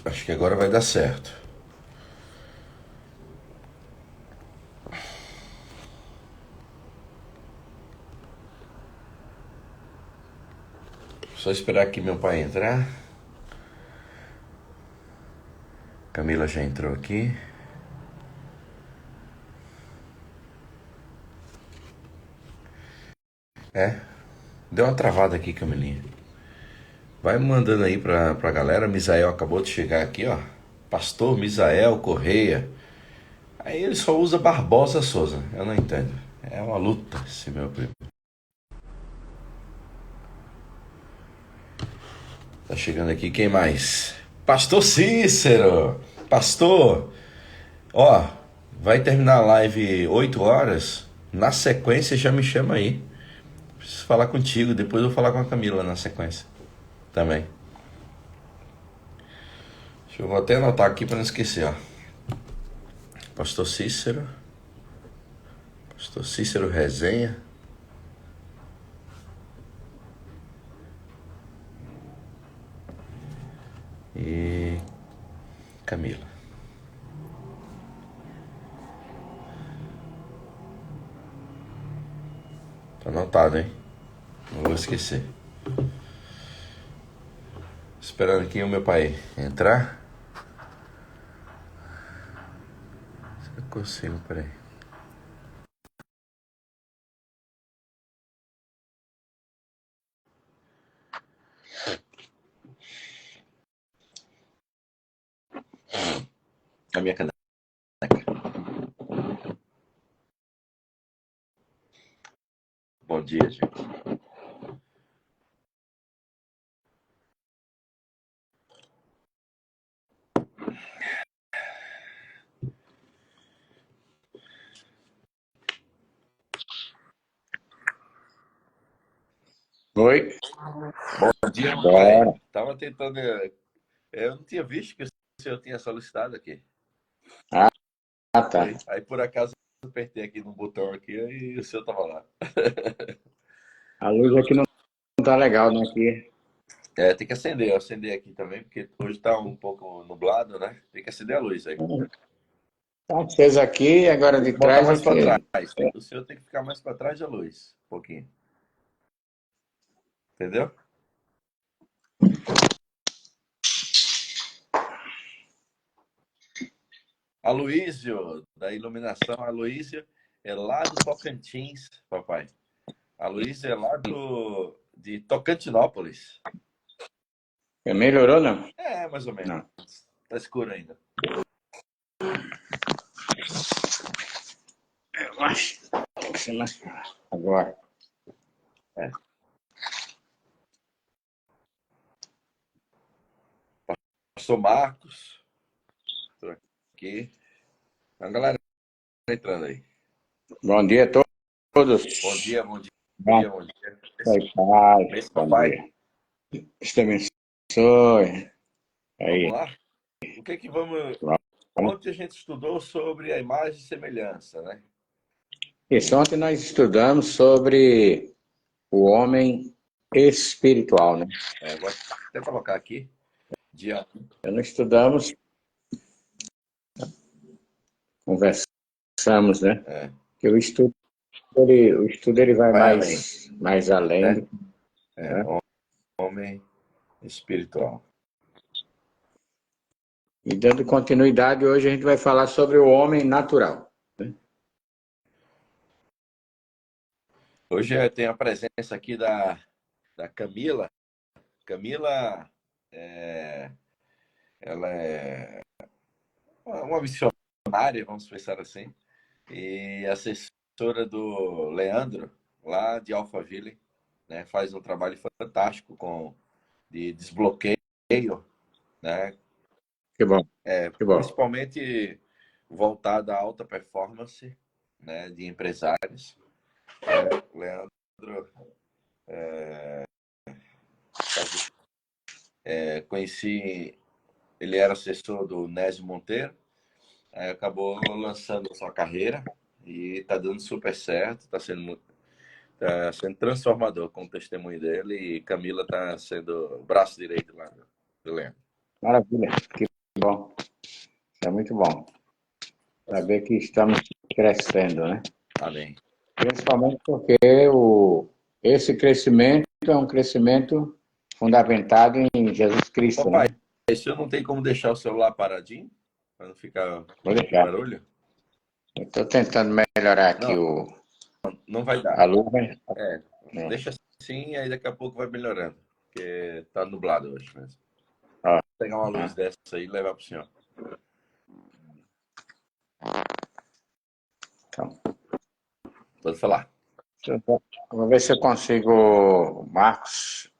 Acho que agora vai dar certo. Só esperar aqui meu pai entrar. Camila já entrou aqui. Deu uma travada aqui, Camilinha. Vai mandando aí pra galera. Misael acabou de chegar aqui, ó. Pastor Misael Correia. Aí ele só usa Barbosa Souza. Eu não entendo. É uma luta esse meu primo. Tá chegando aqui quem mais? Pastor Cícero! Pastor! Ó, vai terminar a live 8 horas. Na sequência já me chama aí. Preciso falar contigo. Depois eu vou falar com a Camila na sequência. Também. Eu vou até anotar aqui para não esquecer, ó. Pastor Cícero. Pastor Cícero Resenha. E Camila. Tá anotado, hein? Não vou esquecer. Esperando aqui o meu pai entrar. Se eu consigo, peraí. A minha caneca. Bom dia, gente. Oi, Bom dia, meu pai. bora. Tava tentando. Eu não tinha visto que o senhor tinha solicitado aqui. Ah, tá. Aí por acaso eu apertei aqui no botão aqui e o senhor tava lá. A luz aqui não tá legal, né? Aqui. É, tem que acender. Eu acender aqui também, porque hoje tá um pouco nublado, né? Tem que acender a luz aí. Tá acesa aqui, agora Tem de que botar trás mais para aqui. trás. O senhor tem que ficar mais para trás da luz, um pouquinho. Entendeu? Aloísio, da iluminação. Aloísio é lá do Tocantins, papai. Aloísio é lá de Tocantinópolis. Melhorou, não? É, mais ou menos. Não. Tá escuro ainda. Eu acho que tem que ser mais claro. Agora. É. Pastor Marcos, tô aqui. A galera entrando aí. Bom dia a Bom todos. dia, bom Bom, dia, bom dia. pai, paz. Esse Bom papai, dia. Deus te abençoe. vamos Aí, lá? O que que vamos. vamos. Ontem a gente estudou sobre a imagem e semelhança, né? Isso, ontem nós estudamos sobre o homem espiritual, né? Vou até colocar aqui. Dia. Então, nós estudamos, conversamos, né? É, Que o estudo ele vai vai além, mais além né? do, É, né? homem espiritual. E dando continuidade, hoje a gente vai falar sobre o homem natural. Hoje tem a presença aqui da Camila. Camila, é, ela é uma missionária, vamos pensar assim, e assessora do Leandro, lá de Alphaville, né? Faz um trabalho fantástico de desbloqueio, né? Que bom, que bom. Principalmente voltado à alta performance, né? De empresários. O Leandro conheci, ele era assessor do Nésio Monteiro, aí acabou lançando a sua carreira e está dando super certo, tá sendo transformador com o testemunho dele e Camila está sendo o braço direito lá. Leandro. Maravilha, que bom. Isso é muito bom. Saber que estamos crescendo, né? Amém. Principalmente porque esse crescimento é um crescimento fundamentado em Jesus Cristo, Papai, né? se eu não tem como deixar o celular paradinho, para não ficar Vou muito deixar. barulho? Estou tentando melhorar aqui Não, não vai a dar. luz, né? É, deixa assim e aí daqui a pouco vai melhorando. Porque tá nublado hoje mesmo. Ó, Vou pegar uma luz tá. dessa aí e levar pro senhor. Então, Pode falar. vou ver se eu consigo. O Marcos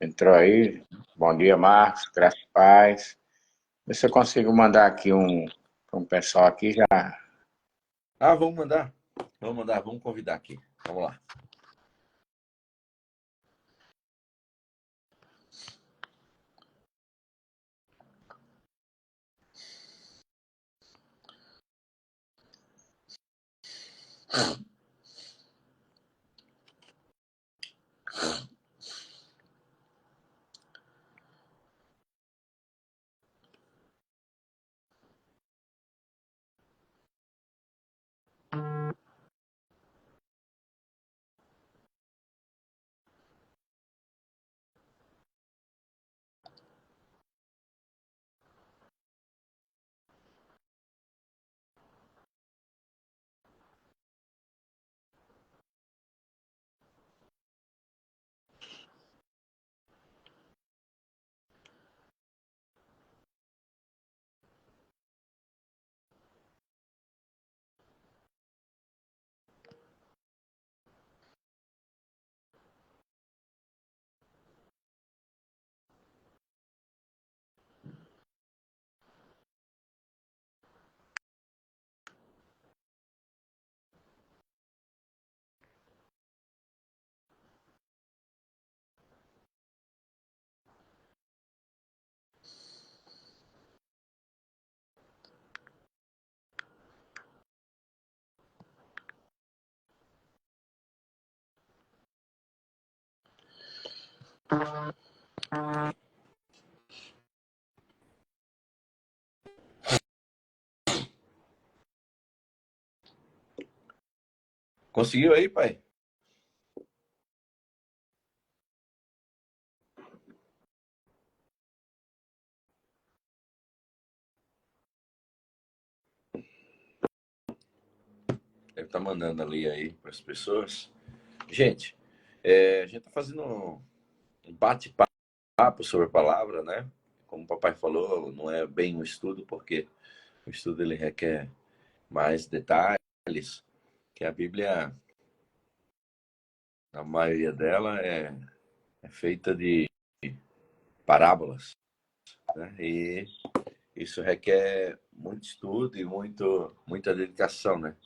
entrou aí. Bom dia, Marcos. Graças a paz. Ver se eu consigo mandar aqui um pessoal aqui já. Ah, vamos mandar. Vamos mandar, vamos convidar aqui. Vamos lá. Conseguiu aí, pai? Deve estar mandando ali aí para as pessoas. Gente, a gente está fazendo um bate-papo sobre a palavra, né? Como o papai falou, não é bem um estudo, porque o estudo ele requer mais detalhes, que a Bíblia, a maioria dela é feita de parábolas, né? E isso requer muito estudo e muita dedicação, né?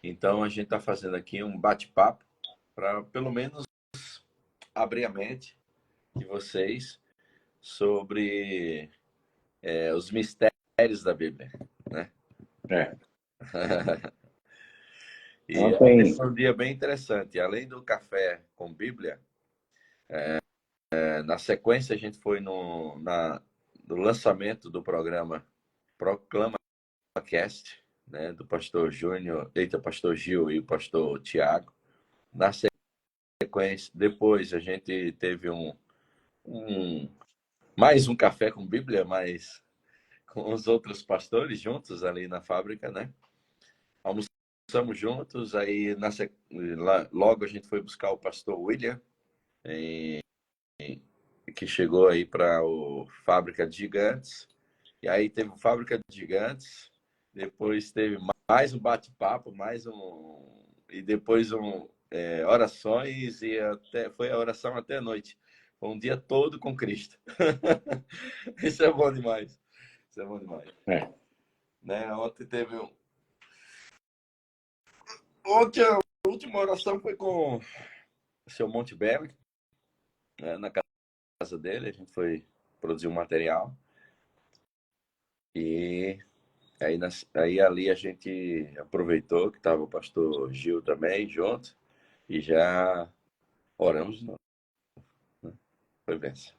Então a gente está fazendo aqui um bate-papo para pelo menos abrir a mente de vocês sobre os mistérios da Bíblia, né? É. E ontem Ontem, foi um dia bem interessante. Além do café com Bíblia, na sequência a gente foi no lançamento do programa Proclama Cast, né, do pastor Júnior, pastor Gil e o pastor Tiago. Na sequência, depois a gente teve um mais um café com Bíblia, mas com os outros pastores juntos ali na fábrica, né? Almoçamos juntos, aí logo a gente foi buscar o pastor William, que chegou aí para o Fábrica de Gigantes. E aí teve o Fábrica de Gigantes, depois teve mais um bate-papo, mais um. E depois orações, e foi a oração até a noite. Foi um dia todo com Cristo. Isso é bom demais. Isso é bom demais. é. Né? Ontem a última oração foi com o seu Monte Belli, né, na casa dele. A gente foi produzir um material. E aí ali a gente aproveitou que estava o pastor Gil também junto e já oramos de novo, né? Foi benção.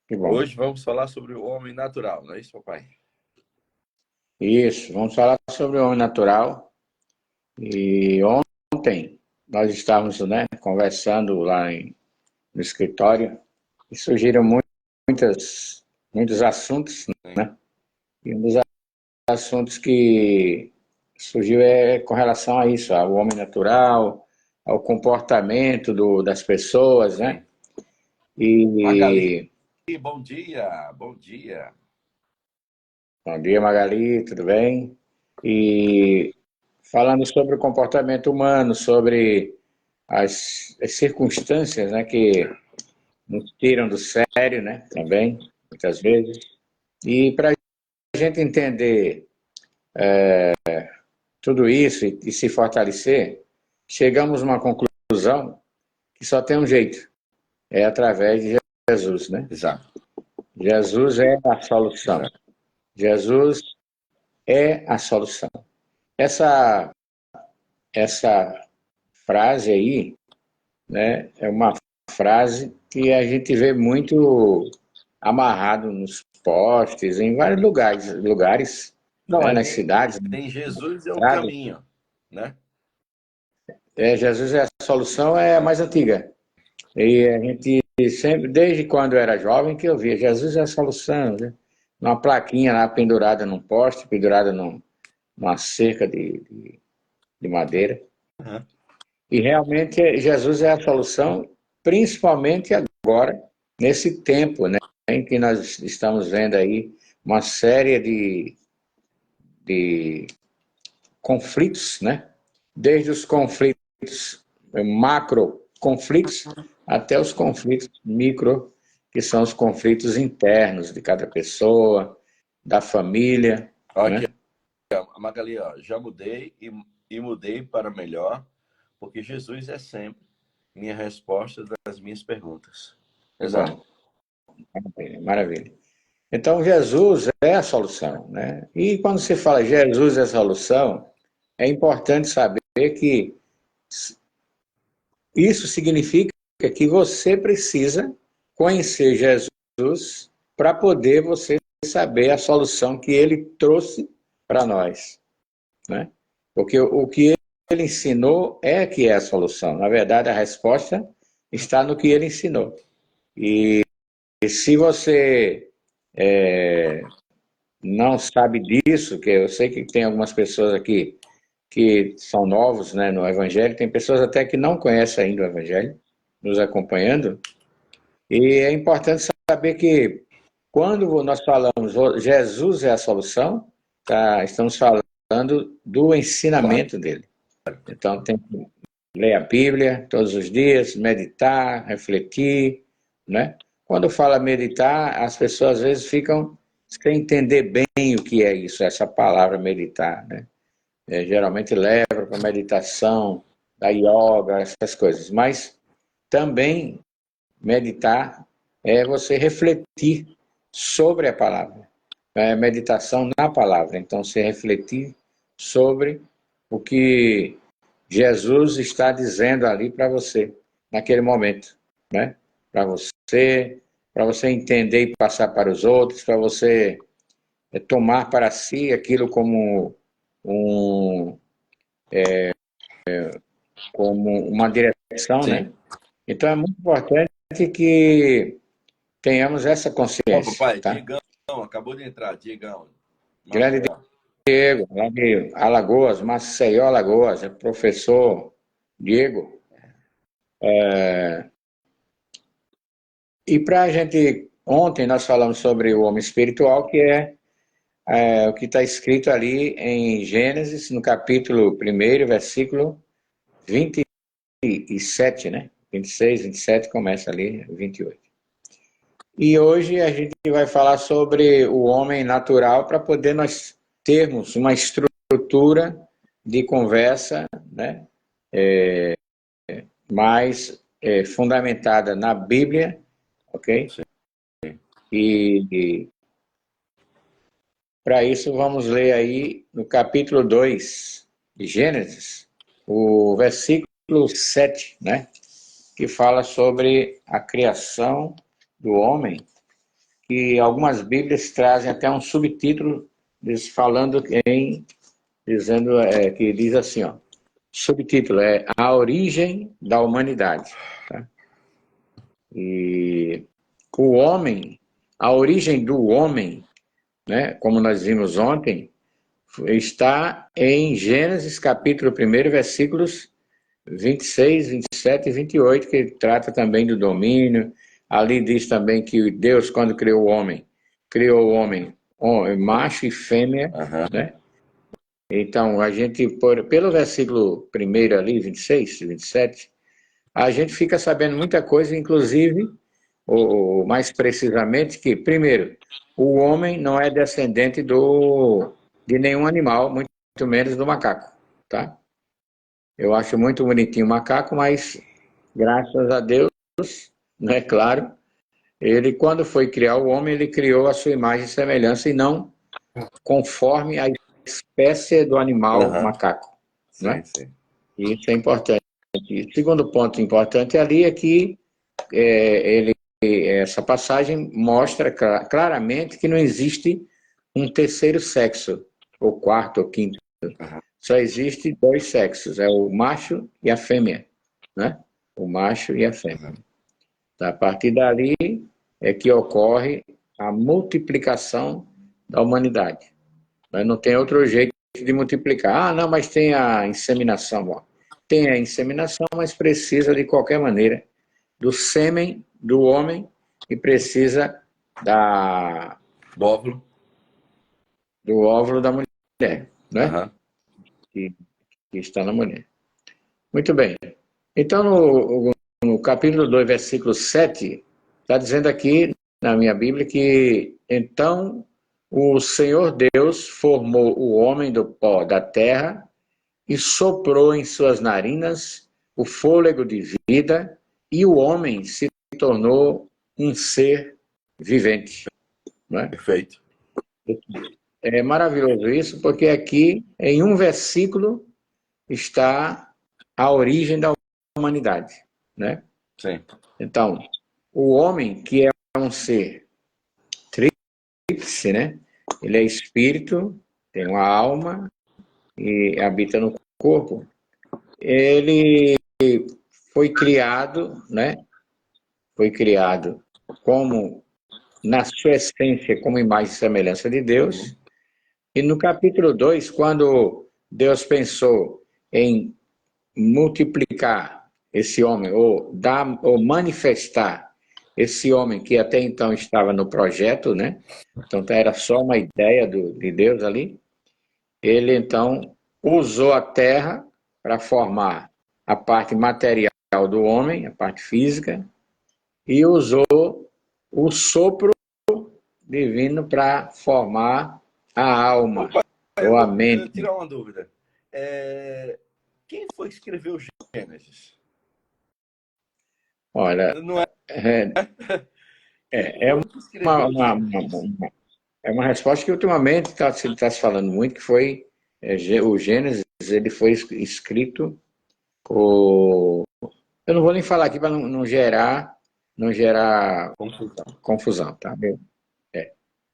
Que bom. Hoje vamos falar sobre o homem natural, não é isso, papai? Isso, vamos falar sobre o homem natural. E ontem nós estávamos, né, conversando lá no escritório e surgiram muitos assuntos, né? E um dos assuntos que surgiu é com relação a isso, ao homem natural, ao comportamento das pessoas, né? Magali, E bom dia, bom dia. bom dia, Magali, tudo bem? E falando sobre o comportamento humano, sobre as circunstâncias, né, que nos tiram do sério, né, também, muitas vezes. E para a gente entender tudo isso e se fortalecer, chegamos a uma conclusão que só tem um jeito, é através de Jesus, né? Exato, Jesus é a solução. exato. Jesus é a solução. Essa, essa frase aí, né, é uma frase que a gente vê muito amarrado nos postes, em vários lugares, Não, né, é, nas cidades, nas tem Jesus é o estradas. caminho, né? Jesus é a solução, é a mais antiga. E a gente sempre, desde quando eu era jovem, que eu via Jesus é a solução, né? Uma plaquinha lá pendurada num poste, pendurada numa cerca de madeira. Uhum. E realmente Jesus é a solução, principalmente agora, nesse tempo, né, em que nós estamos vendo aí uma série de conflitos, né? Desde os conflitos macro conflitos até os conflitos micro, que são os conflitos internos de cada pessoa, da família, Aqui, né? Magali, ó, já mudei e mudei para melhor, porque Jesus é sempre minha resposta das minhas perguntas. Que Exato. bom, maravilha, maravilha. Então Jesus é a solução, né? E quando se fala Jesus é a solução, é importante saber que isso significa que você precisa conhecer Jesus para poder você saber a solução que ele trouxe para nós, né? Porque o que ele ensinou é que é a solução. Na verdade, a resposta está no que ele ensinou. E se você não sabe disso, que eu sei que tem algumas pessoas aqui que são novos, né, no Evangelho, tem pessoas até que não conhecem ainda o Evangelho, nos acompanhando, e é importante saber que quando nós falamos Jesus é a solução, estamos falando do Claro. ensinamento dele. Então tem que ler a Bíblia todos os dias, meditar, refletir, né? Quando fala meditar, as pessoas às vezes ficam sem entender bem o que é isso, essa palavra meditar, né? Geralmente leva para meditação, da yoga, essas coisas. Mas também meditar é você refletir sobre a palavra. É meditação na palavra. Então, você refletir sobre o que Jesus está dizendo ali para você, naquele momento, né? Para você entender e passar para os outros, para você tomar para si aquilo um, como uma direção, Sim. né? Então é muito importante que tenhamos essa Ó, consciência, papai, tá? Diegão, acabou de entrar, Diegão. Mandou Grande aí, ó. Diego, lá de Alagoas, Maceió, Alagoas, é professor Diego. E para a gente, ontem nós falamos sobre o homem espiritual, que é o que está escrito ali em Gênesis, no capítulo 1, versículo 27, né? 26, 27, começa ali, 28. E hoje a gente vai falar sobre o homem natural para poder nós termos uma estrutura de conversa, né, mais fundamentada na Bíblia, ok? Sim. E para isso vamos ler aí no capítulo 2 de Gênesis, o versículo 7, né, que fala sobre a criação do homem que algumas Bíblias trazem até um subtítulo dizendo que diz assim, ó, subtítulo é A Origem da Humanidade. Tá? E o homem, a origem do homem, né, como nós vimos ontem, está em Gênesis capítulo 1, versículos 26, 27 e 28, que trata também do domínio. Ali diz também que Deus, quando criou o homem macho e fêmea, né? Então, a gente, pelo versículo 1 ali, 26, 27, a gente fica sabendo muita coisa, inclusive, ou mais precisamente, que, primeiro, o homem não é descendente de nenhum animal, muito menos do macaco, tá? Eu acho muito bonitinho o macaco, mas, graças a Deus, né, claro, ele, quando foi criar o homem, ele criou a sua imagem e semelhança e não conforme a espécie do animal macaco, né? Sim. E isso é importante. E o segundo ponto importante ali é que essa passagem mostra claramente que não existe um terceiro sexo, ou quarto ou quinto. Só existe dois sexos, é o macho e a fêmea, né? O macho e a fêmea. A partir dali é que ocorre a multiplicação da humanidade. Não tem outro jeito de multiplicar. Ah, não, mas tem a inseminação. Bom, tem a inseminação, mas precisa de qualquer maneira do sêmen do homem e precisa do óvulo da mulher, né? Que está na mulher. Muito bem. Então, no capítulo 2, versículo 7, está dizendo aqui na minha Bíblia que então o Senhor Deus formou o homem do pó da terra e soprou em suas narinas o fôlego de vida e o homem se tornou um ser vivente. Não é? Perfeito. É maravilhoso isso, porque aqui, em um versículo, está a origem da humanidade, né? Sim. Então, o homem, que é um ser tríplice, né? Ele é espírito, tem uma alma e habita no corpo. Ele foi criado, né? Foi criado como, na sua essência, como imagem e semelhança de Deus. E no capítulo 2, quando Deus pensou em multiplicar esse homem, ou manifestar esse homem que até então estava no projeto, né? Então era só uma ideia de Deus ali. Ele então usou a terra para formar a parte material do homem, a parte física, e usou o sopro divino para formar a alma, ou a Eu mente. tirar uma dúvida. Quem foi que escreveu Gênesis? Olha, Não é? é uma resposta que ultimamente está se falando muito, que foi o Gênesis, ele foi escrito eu não vou nem falar aqui para não gerar confusão, tá?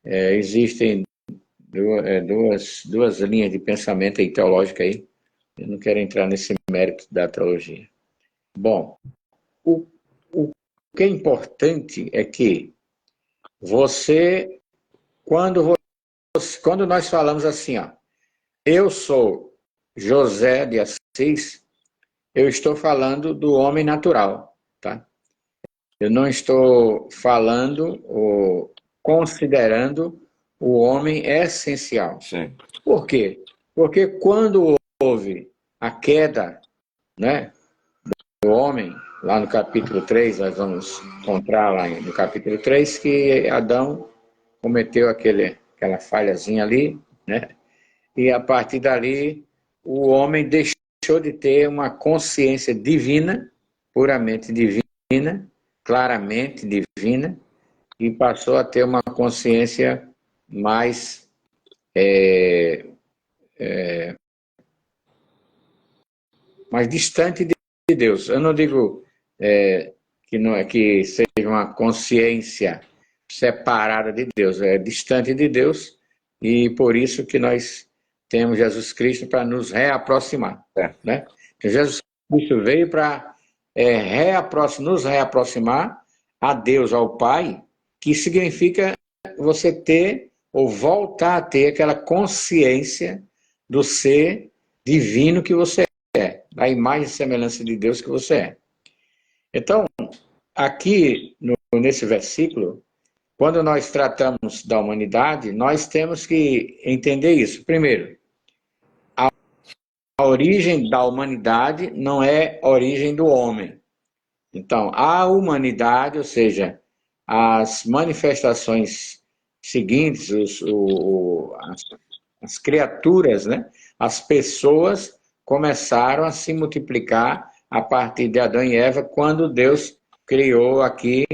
Existem duas linhas de pensamento aí, teológica aí. Eu não quero entrar nesse mérito da teologia. Bom, o que é importante é que quando nós falamos assim, ó, eu sou José de Assis, eu estou falando do homem natural, tá? Eu não estou falando ou considerando o homem essencial. Sim. Por quê? Porque quando houve a queda, né, do homem, lá no capítulo 3, nós vamos encontrar lá no capítulo 3 que Adão cometeu aquela falhazinha ali, né? E a partir dali o homem deixou de ter uma consciência divina, puramente divina, claramente divina, e passou a ter uma consciência mais mais distante de Deus. Eu não digo que seja uma consciência separada de Deus, é distante de Deus, e por isso que nós temos Jesus Cristo para nos reaproximar, né? Então, Jesus Cristo veio para nos reaproximar a Deus, ao Pai, que significa você ter ou voltar a ter aquela consciência do ser divino que você é, da imagem e semelhança de Deus que você é. Então, aqui nesse versículo, quando nós tratamos da humanidade, nós temos que entender isso. Primeiro, a origem da humanidade não é a origem do homem. Então, a humanidade, ou seja, as manifestações seguintes, as criaturas, né? As pessoas começaram a se multiplicar a partir de Adão e Eva, quando Deus criou aqui,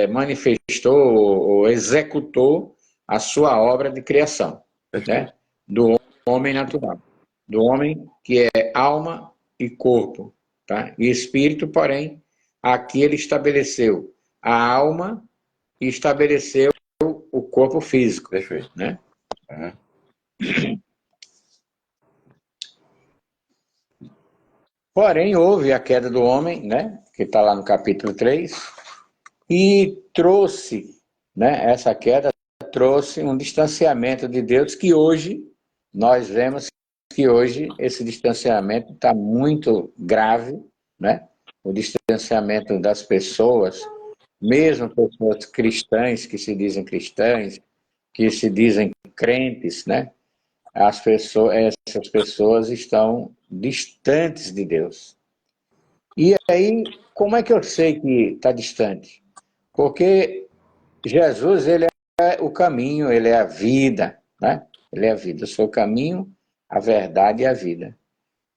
manifestou ou executou a sua obra de criação, né? Do homem natural, do homem que é alma e corpo, tá? E espírito, porém, aqui ele estabeleceu a alma e estabeleceu o corpo físico. Perfeito. Né? Porém, houve a queda do homem, né? Que está lá no capítulo 3, e trouxe, né? Essa queda trouxe um distanciamento de Deus que hoje nós vemos que hoje esse distanciamento está muito grave, né? O distanciamento das pessoas, mesmo pessoas cristãs, que se dizem cristãs, que se dizem crentes, né? Essas pessoas estão distantes de Deus. E aí, como é que eu sei que está distante? Porque Jesus, ele é o caminho, ele é a vida, né? Ele é a vida. Eu sou o caminho, a verdade e a vida.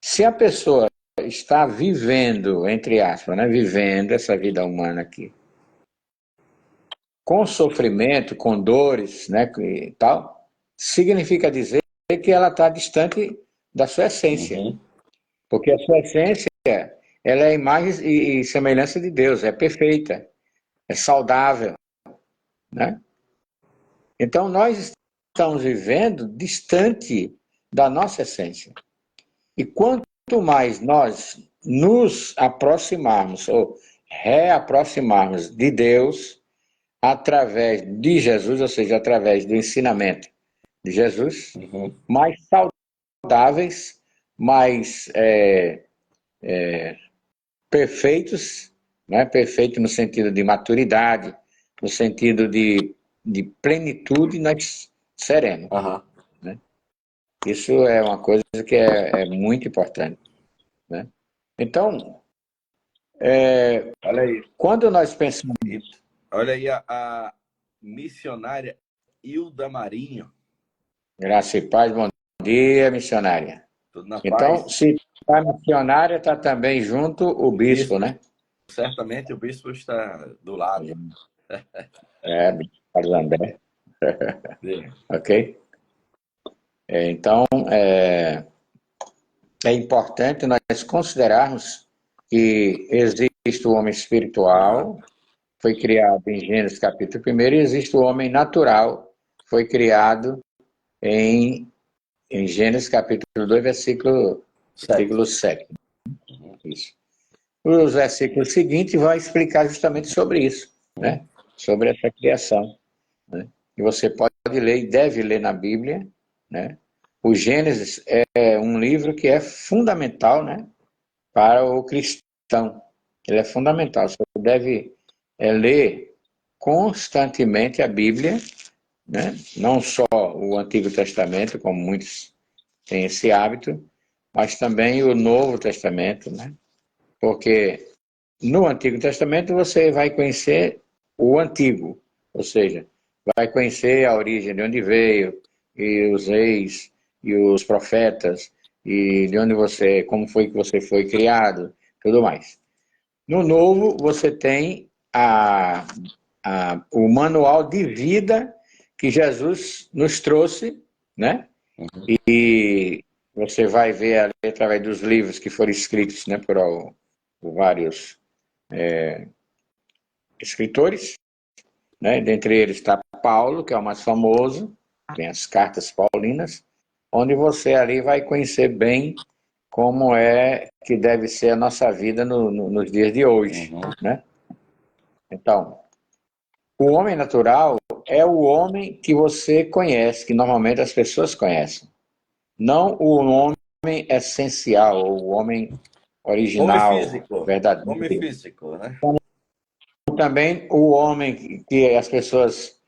Se a pessoa está vivendo, entre aspas, né? Vivendo essa vida humana aqui, com sofrimento, com dores, né? E tal, significa dizer que ela está distante da sua essência. Uhum. Porque a sua essência, ela é imagem e semelhança de Deus, é perfeita, é saudável, né? Então nós estamos vivendo distante da nossa essência. E quanto mais nós nos aproximarmos ou reaproximarmos de Deus através de Jesus, ou seja, através do ensinamento de Jesus, mais saudáveis, mais perfeitos, né? Perfeito no sentido de maturidade, no sentido de plenitude, nós seremos. Né? Isso é uma coisa que é muito importante. Né? Então, Olha aí. quando nós pensamos... Olha aí a missionária Hilda Marinho. Graça e paz, bom dia, missionária. Tudo na Então, paz. se a missionária, está também junto o bispo, né? Certamente o bispo está do lado. Carlos André. Ok? Então, é importante nós considerarmos que existe o homem espiritual, foi criado em Gênesis capítulo 1, e existe o homem natural, foi criado em Gênesis capítulo 2, versículo 7. Isso. Os versículos seguintes vão explicar justamente sobre isso, né? Sobre essa criação. Né? E você pode ler e deve ler na Bíblia, né? O Gênesis é um livro que é fundamental, né, para o cristão. Ele é fundamental. Você deve ler constantemente a Bíblia, né? Não só o Antigo Testamento, como muitos têm esse hábito, mas também o Novo Testamento, né? Porque no Antigo Testamento você vai conhecer o Antigo, ou seja, vai conhecer a origem, de onde veio, e os reis, e os profetas, e de onde você, como foi que você foi criado, tudo mais. No Novo, você tem o manual de vida que Jesus nos trouxe, né? E você vai ver ali através dos livros que foram escritos, né, por vários escritores, né? Dentre eles está Paulo, que é o mais famoso, tem as cartas paulinas, onde você ali vai conhecer bem como é que deve ser a nossa vida nos dias de hoje, Uhum. né? Então, o homem natural é o homem que você conhece, que normalmente as pessoas conhecem. Não o homem essencial, ou o homem Homem original, físico. Homem verdadeiro. físico, né? Também o homem que as pessoas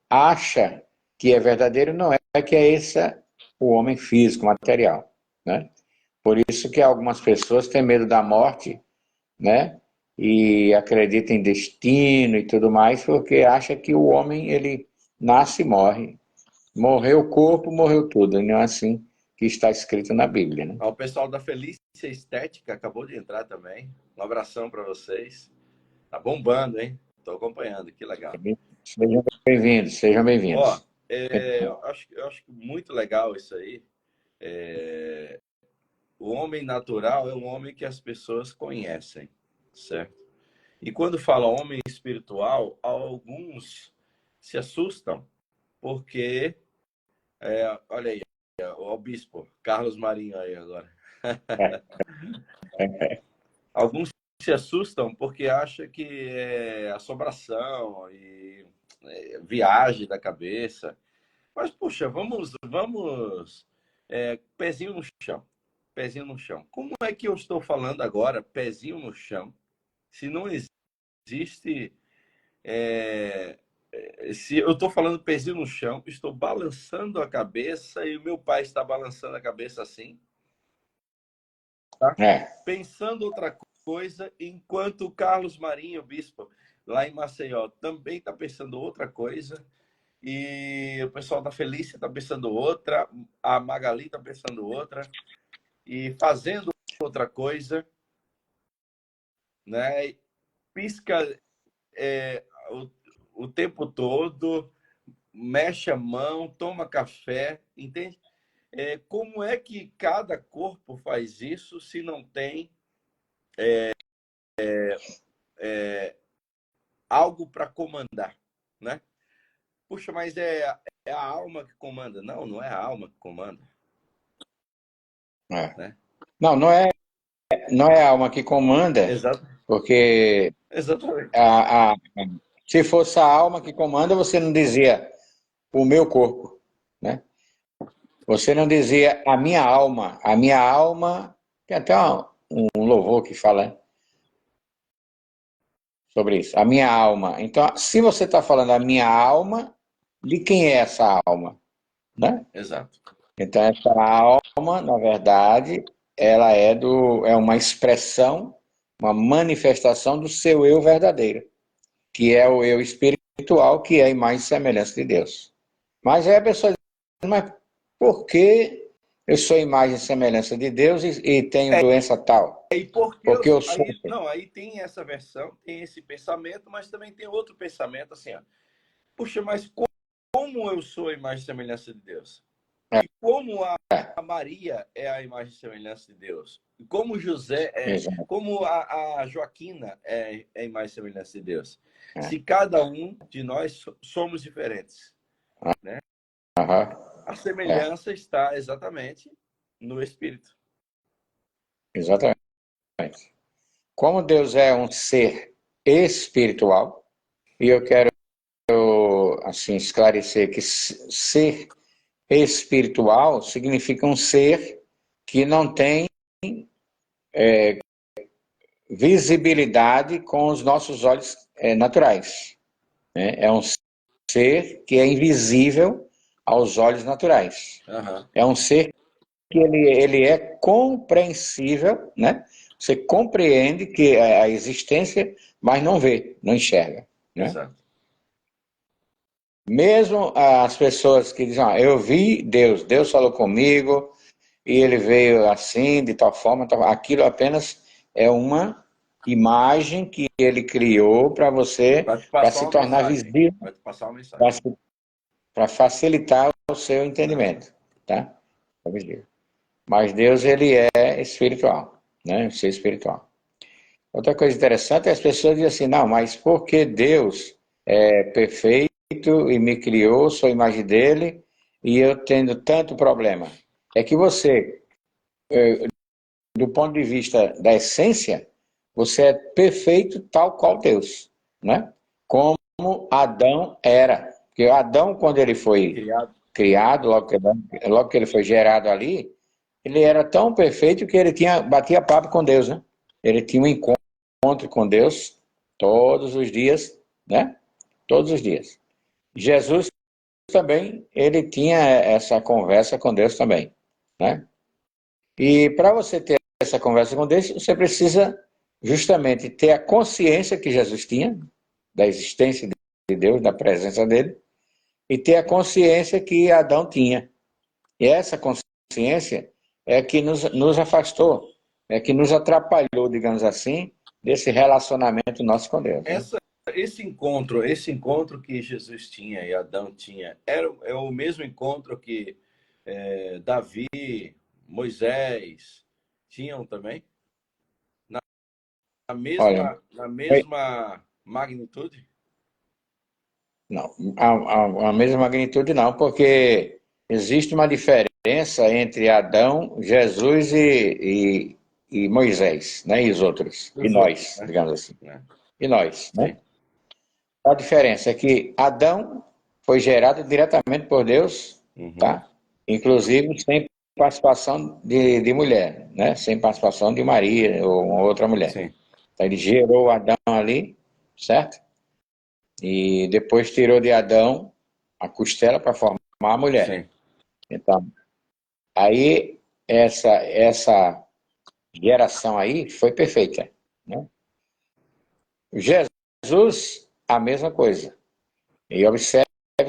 acham que é verdadeiro, não é que é esse o homem físico, material, né? Por isso que algumas pessoas têm medo da morte, né? E acreditam em destino e tudo mais, porque acha que o homem ele nasce e morre. Morreu o corpo, morreu tudo. Não é assim que está escrito na Bíblia, né? O pessoal da Felícia Estética acabou de entrar também. Um abração para vocês. Tá bombando, hein? Tô acompanhando, que legal. Sejam bem-vindos, sejam Ó, bem-vindos. eu acho muito legal isso aí. O homem natural é um homem que as pessoas conhecem, certo? E quando fala homem espiritual, alguns se assustam, porque, olha aí, o bispo Carlos Marinho aí agora. Alguns se assustam porque acham que é assombração e viagem da cabeça. Mas, puxa, vamos, pezinho no chão, pezinho no chão. Como é que eu estou falando agora, pezinho no chão, se não existe, se eu estou falando pezinho no chão, estou balançando a cabeça e o meu pai está balançando a cabeça assim, tá? É, Pensando outra coisa, enquanto o Carlos Marinho, bispo, lá em Maceió, também está pensando outra coisa. E o pessoal da Felícia está pensando outra, a Magali está pensando outra, e fazendo outra coisa, né? Pisca o tempo todo, mexe a mão, toma café, entende? Como é que cada corpo faz isso se não tem algo para comandar, né? Puxa, mas é a alma que comanda. Não, não é a alma que comanda, é. né? Não, não é a alma que comanda, Exato, porque exatamente. se fosse a alma que comanda, você não dizia o meu corpo, né? Você não dizia a minha alma. A minha alma, tem até um louvor que fala sobre isso. A minha alma. Então, se você está falando a minha alma, de quem é essa alma, né? Exato. Então, essa alma, na verdade, ela é uma expressão, uma manifestação do seu eu verdadeiro, que é o eu espiritual, que é a imagem e semelhança de Deus. Mas aí a pessoa diz, mas por que eu sou imagem e semelhança de Deus e tenho doença tal? Aí porque Porque eu sou. aí não, aí tem essa versão, tem esse pensamento, mas também tem outro pensamento assim, ó. Puxa, mas como eu sou a imagem e semelhança de Deus? E como a Maria é a imagem e semelhança de Deus? E como José Exato. como a Joaquina é a imagem e semelhança de Deus? É. Se cada um de nós somos diferentes, né? Aham. A É, semelhança está exatamente no espírito. exatamente. Como Deus é um ser espiritual, e eu quero assim esclarecer que ser espiritual significa um ser que não tem visibilidade com os nossos olhos naturais, né? É um ser que é invisível aos olhos naturais. Uhum. É um ser que ele é compreensível, né? Você compreende que a existência, mas não vê, não enxerga, né? Exato. Mesmo as pessoas que dizem, eu vi Deus, Deus falou comigo e ele veio assim, de tal forma, tal, aquilo apenas é uma imagem que ele criou para você, Vai te para passar se uma tornar mensagem. visível, Vai te passar uma mensagem. para facilitar o seu entendimento, tá? Mas Deus, ele é espiritual, né? Ser espiritual. Outra coisa interessante é as pessoas dizem assim, não, mas por que Deus é perfeito e me criou, sou a imagem dele, e eu tendo tanto problema. É que você, do ponto de vista da essência, você é perfeito tal qual Deus, né? Como Adão era. Porque Adão, quando ele foi Criado. criado, logo que ele foi gerado ali, ele era tão perfeito que ele batia papo com Deus, né? Ele tinha um encontro com Deus todos os dias, né? Todos os dias. Jesus também, ele tinha essa conversa com Deus também, né? E para você ter essa conversa com Deus, você precisa justamente ter a consciência que Jesus tinha da existência de Deus, da presença dele, e ter a consciência que Adão tinha. E essa consciência é que nos afastou, é que nos atrapalhou, digamos assim, desse relacionamento nosso com Deus, né? Esse encontro que Jesus tinha e Adão tinha, é o mesmo encontro que Davi, Moisés tinham também? Na, na Olha, mesma, na mesma magnitude? não, a mesma magnitude não, porque existe uma diferença entre Adão, Jesus e Moisés, né? E os outros, e Dos outros, nós, né? digamos assim, Né? e nós, né? Sim. A diferença é que Adão foi gerado diretamente por Deus, Uhum. tá? Inclusive sem participação de mulher, né? Sem participação de Maria ou uma outra mulher. Sim. Então, ele gerou Adão ali, certo? E depois tirou de Adão a costela para formar a mulher. Sim. Então, aí essa geração aí foi perfeita, né? Jesus, a mesma coisa. E observe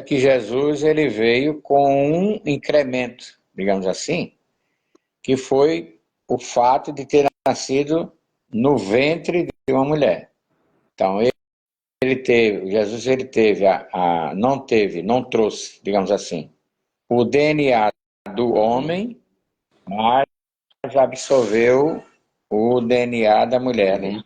que Jesus ele veio com um incremento, digamos assim, que foi o fato de ter nascido no ventre de uma mulher. Então, Jesus ele teve não trouxe, digamos assim, o DNA do Uhum. homem, mas absorveu o DNA da mulher Uhum. ali.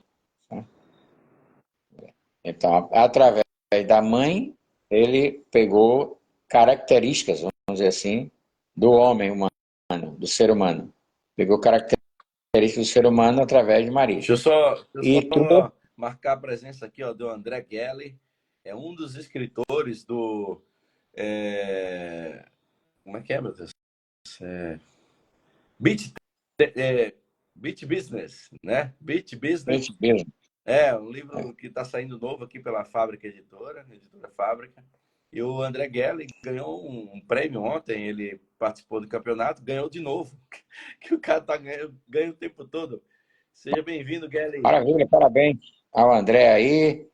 Então, através da mãe, ele pegou características, vamos dizer assim, do homem humano, do ser humano. Pegou características do ser humano através de Maria. Deixa eu E trouxe. só marcar a presença aqui, ó, do André Gelli. É um dos escritores do. Como é que é, meu Deus? É, Beat, Beat Business, né? Beat Business. É um livro que está saindo novo aqui pela Fábrica Editora Fábrica. E o André Gelli ganhou um prêmio ontem, ele participou do campeonato, ganhou de novo. Que o cara ganha o tempo todo. Seja bem-vindo, Gelli. Maravilha, parabéns ao André aí.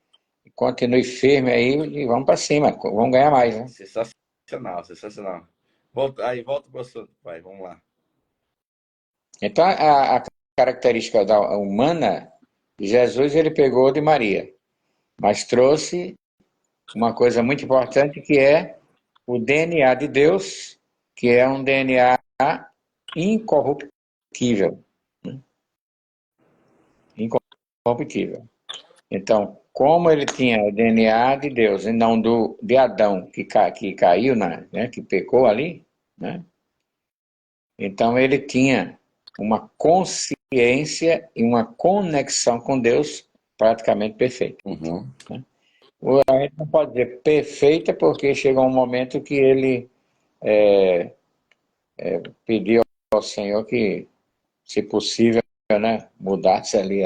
Continue firme aí e vamos para cima. Vamos ganhar mais, né? Sensacional, sensacional. Volta para o assunto, pai. Vamos lá. Então, a característica humana, Jesus ele pegou de Maria, mas trouxe uma coisa muito importante que é o DNA de Deus, que é um DNA incorruptível. Incorruptível. Então, como ele tinha o DNA de Deus e não de Adão, que caiu, né, que pecou ali, né? Então ele tinha uma consciência e uma conexão com Deus praticamente perfeita. Uhum. Né? A gente não pode dizer perfeita porque chegou um momento que ele pediu ao Senhor que, se possível, né, mudasse ali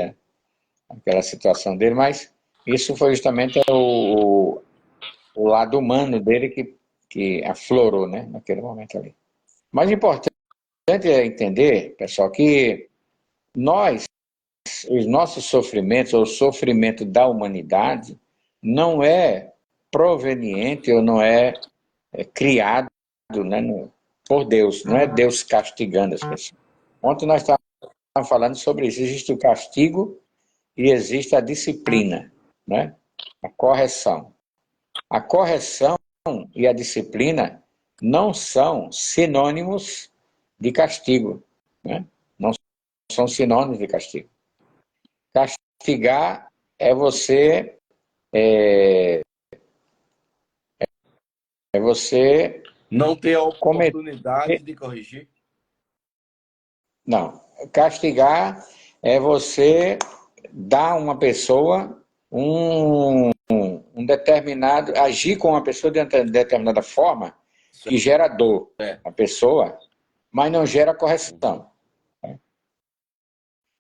aquela situação dele, mas isso foi justamente o lado humano dele que aflorou, né, naquele momento ali. Mas importante é entender, pessoal, que nós, os nossos sofrimentos, ou o sofrimento da humanidade, não é proveniente ou não criado, né, por Deus, não é Deus castigando as pessoas. Ontem nós estávamos falando sobre isso. Existe o castigo e existe a disciplina, né? A correção. A correção e a disciplina não são sinônimos de castigo, né? Não são sinônimos de castigo. Castigar é você É você Não ter a cometer. oportunidade de corrigir. Não. Castigar é você dar a uma pessoa um determinado. Agir com uma pessoa de determinada forma que gera dor Certo. à pessoa, mas não gera correção.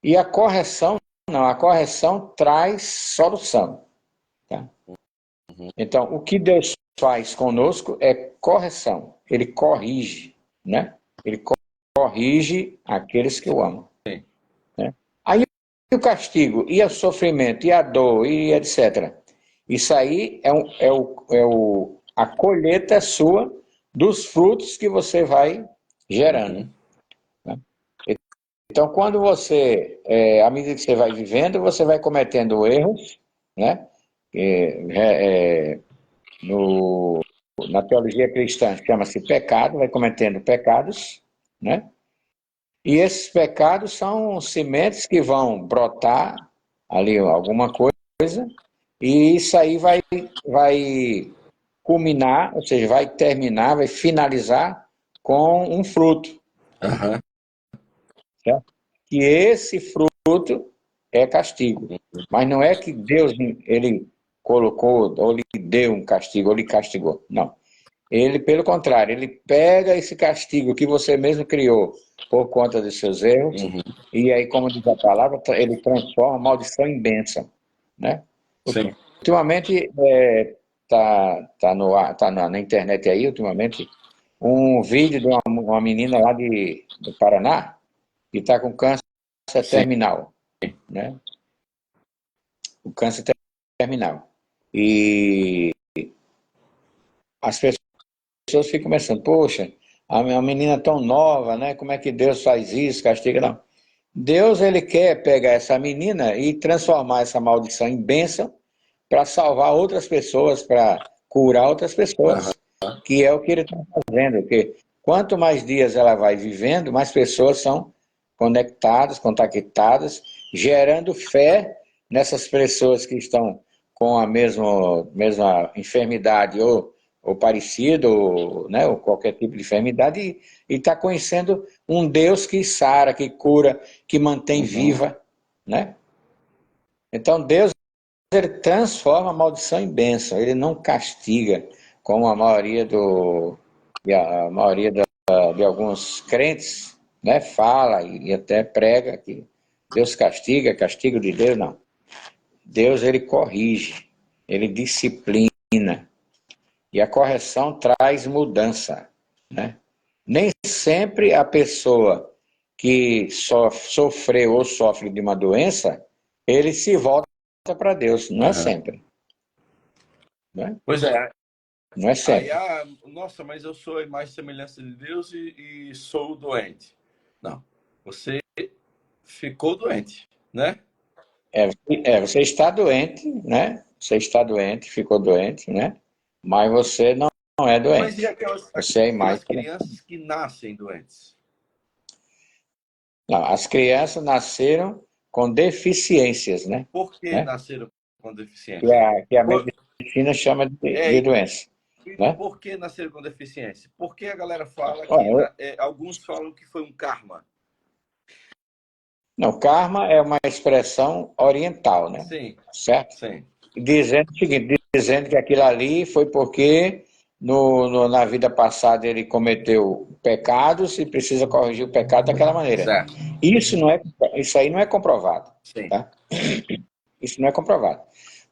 E a correção, não, a correção traz solução. Tá? Então, o que Deus faz conosco é correção. Ele corrige, né? Ele corrige aqueles que o amam. Sim. Né? Aí o castigo, e o sofrimento, e a dor, e etc. Isso aí a colheita sua dos frutos que você vai gerando. Uhum. Né? Então, quando você, à medida que você vai vivendo, você vai cometendo erros, né? No, na teologia cristã chama-se pecado, vai cometendo pecados, né? E esses pecados são sementes que vão brotar ali alguma coisa, e isso aí vai culminar, ou seja, vai terminar, vai finalizar com um fruto, Uhum. certo? Que esse fruto é castigo. Mas não é que Deus ele colocou, ou lhe deu um castigo, ou lhe castigou. Não. Ele, pelo contrário, ele pega esse castigo que você mesmo criou por conta dos seus erros, Uhum. e aí, como diz a palavra, ele transforma a maldição em bênção, né? Sim. Ultimamente, tá no ar, na internet aí, ultimamente, um vídeo de uma menina lá do Paraná, que está com câncer Sim. terminal, né? O câncer terminal. E as pessoas ficam pensando, poxa, a menina tão nova, né? Como é que Deus faz isso, castiga? Não. Deus, ele quer pegar essa menina e transformar essa maldição em bênção para salvar outras pessoas, para curar outras Uhum. pessoas, que é o que ele está fazendo. Porque quanto mais dias ela vai vivendo, mais pessoas são conectadas, contactadas, gerando fé nessas pessoas que estão com a mesma enfermidade ou parecido, né, ou qualquer tipo de enfermidade, e está conhecendo um Deus que sara, que cura, que mantém Uhum. viva, né? Então Deus, ele transforma a maldição em bênção, ele não castiga, como a maioria de alguns crentes, né, fala e até prega que Deus castiga, castigo de Deus, não. Deus, ele corrige, ele disciplina, e a correção traz mudança, né? Nem sempre a pessoa que sofreu ou sofre de uma doença, ele se volta para Deus, não é Uhum. sempre, né? Pois é. Não é Aí, sempre. nossa, mas eu sou a imagem e semelhança de Deus e sou doente. Não, você ficou doente, né? Você está doente, né? Você está doente, ficou doente, né? Mas você não é Mas e doente. Você é a imagem. aquelas crianças que nascem doentes? Não, as crianças nasceram com deficiências, né? Por que Né? nasceram com Que deficiência? a Por, medicina chama de é, doença, e né? por que nasceram com deficiência? Porque a galera fala que, Olha, alguns falam que foi um karma. não, karma é uma expressão oriental, né? Sim, Certo? sim. Dizendo o seguinte, dizendo que aquilo ali foi porque na vida passada ele cometeu pecados e precisa corrigir o pecado daquela maneira. Certo. Isso aí não é comprovado, Sim. tá? Isso não é comprovado.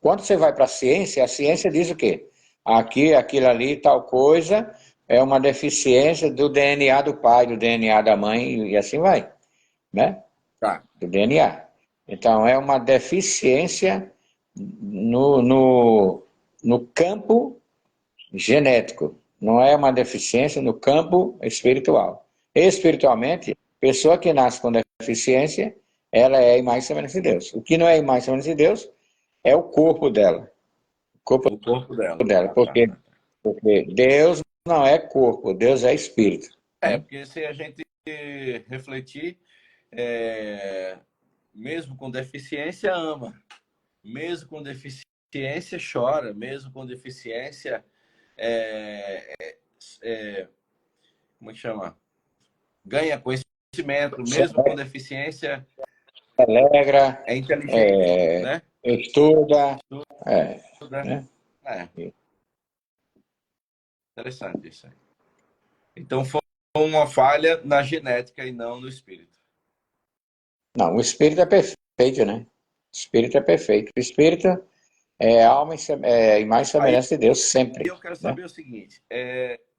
Quando você vai para a ciência diz o quê? Aquilo ali, tal coisa, é uma deficiência do DNA do pai, do DNA da mãe, e assim vai, né? Tá. Do DNA. Então, é uma deficiência no, no, no campo genético, não é uma deficiência no campo espiritual. Espiritualmente, pessoa que nasce com deficiência, ela é a imagem e semelhança de Deus. O que não é a imagem e semelhança de Deus é o corpo dela. O corpo O corpo dela. dela, porque Deus não é corpo, Deus é espírito. Né? Porque se a gente refletir, é, mesmo com deficiência, ama. Mesmo com deficiência, chora. Mesmo com deficiência, como é que chama? Ganha conhecimento, mesmo com deficiência, alegra, é inteligente, né? estuda, Estuda. né? Interessante isso aí. Então foi uma falha na genética e não no espírito. Não, o espírito é perfeito, né? O espírito é perfeito. O espírito é alma e imagem e semelhança de Deus sempre. Eu quero saber o seguinte: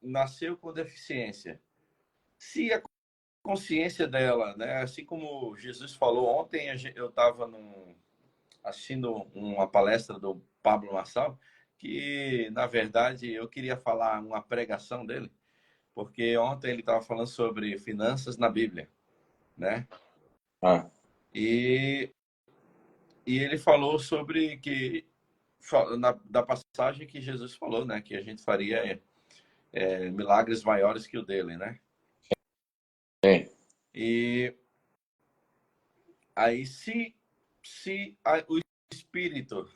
nasceu com deficiência. Se a consciência dela, né? Assim como Jesus falou ontem, eu estava assistindo uma palestra do Pablo Marçal, que na verdade eu queria falar uma pregação dele, porque ontem ele estava falando sobre finanças na Bíblia, né? Ah. E ele falou sobre que da passagem que Jesus falou, né? Que a gente faria milagres maiores que o dele, né? Sim. E aí, se o espírito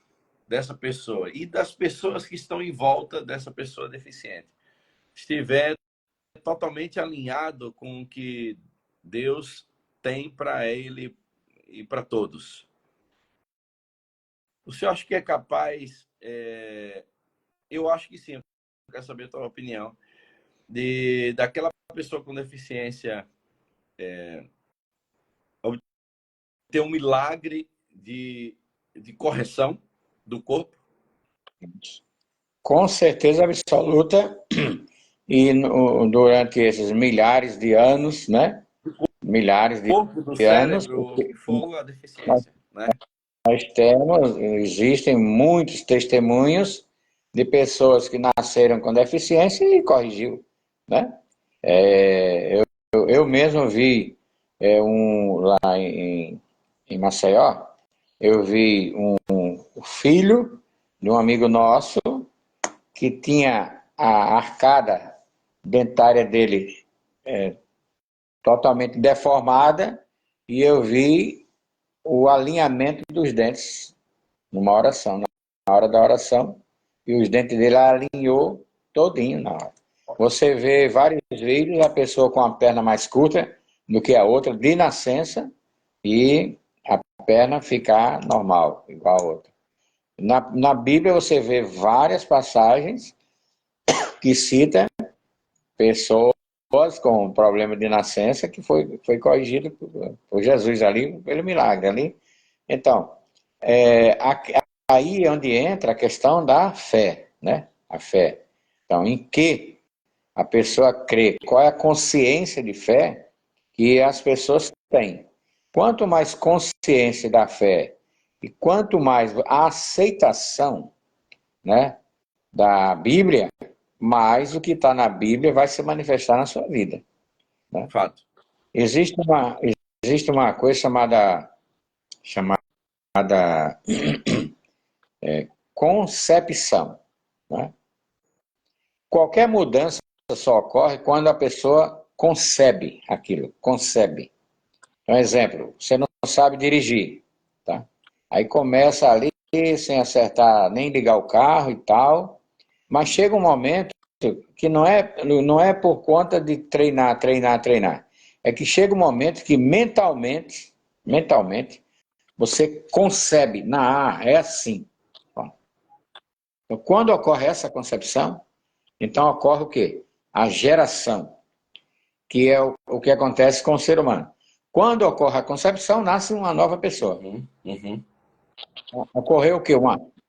dessa pessoa e das pessoas que estão em volta dessa pessoa deficiente estiver totalmente alinhado com o que Deus tem para ele e para todos, o senhor acha que é capaz? Eu acho que sim. Eu quero saber a tua opinião daquela pessoa com deficiência ter um milagre de correção do corpo? Com certeza absoluta. E durante esses milhares de anos, né? Milhares de Corpo do anos, cérebro, o que for a nós, deficiência, né? existem muitos testemunhos de pessoas que nasceram com deficiência e corrigiu, né? Eu mesmo vi lá em Maceió, eu vi um filho de um amigo nosso que tinha a arcada dentária dele totalmente deformada e eu vi o alinhamento dos dentes numa oração, na hora da oração, e os dentes dele alinhou todinho na hora. Você vê vários vídeos, a pessoa com a perna mais curta do que a outra, de nascença, e a perna ficar normal, igual a outra. Na Bíblia você vê várias passagens que citam pessoas com problema de nascença que foi corrigido por Jesus ali, pelo milagre ali. Então, aí é onde entra a questão da fé, né? A fé. Então, em que a pessoa crê? Qual é a consciência de fé que as pessoas têm? Quanto mais consciência da fé e quanto mais a aceitação, né, da Bíblia, mais o que está na Bíblia vai se manifestar na sua vida, né? Fato. Existe uma coisa chamada concepção, né? Qualquer mudança só ocorre quando a pessoa concebe aquilo, concebe. Um exemplo, você não sabe dirigir, tá? Aí começa ali sem acertar, nem ligar o carro e tal, mas chega um momento que não é por conta de treinar. É que chega um momento que mentalmente, você concebe, é assim. Então, quando ocorre essa concepção, então ocorre o quê? A geração, que é o que acontece com o ser humano. Quando ocorre a concepção, nasce uma nova pessoa. Ocorreu o quê?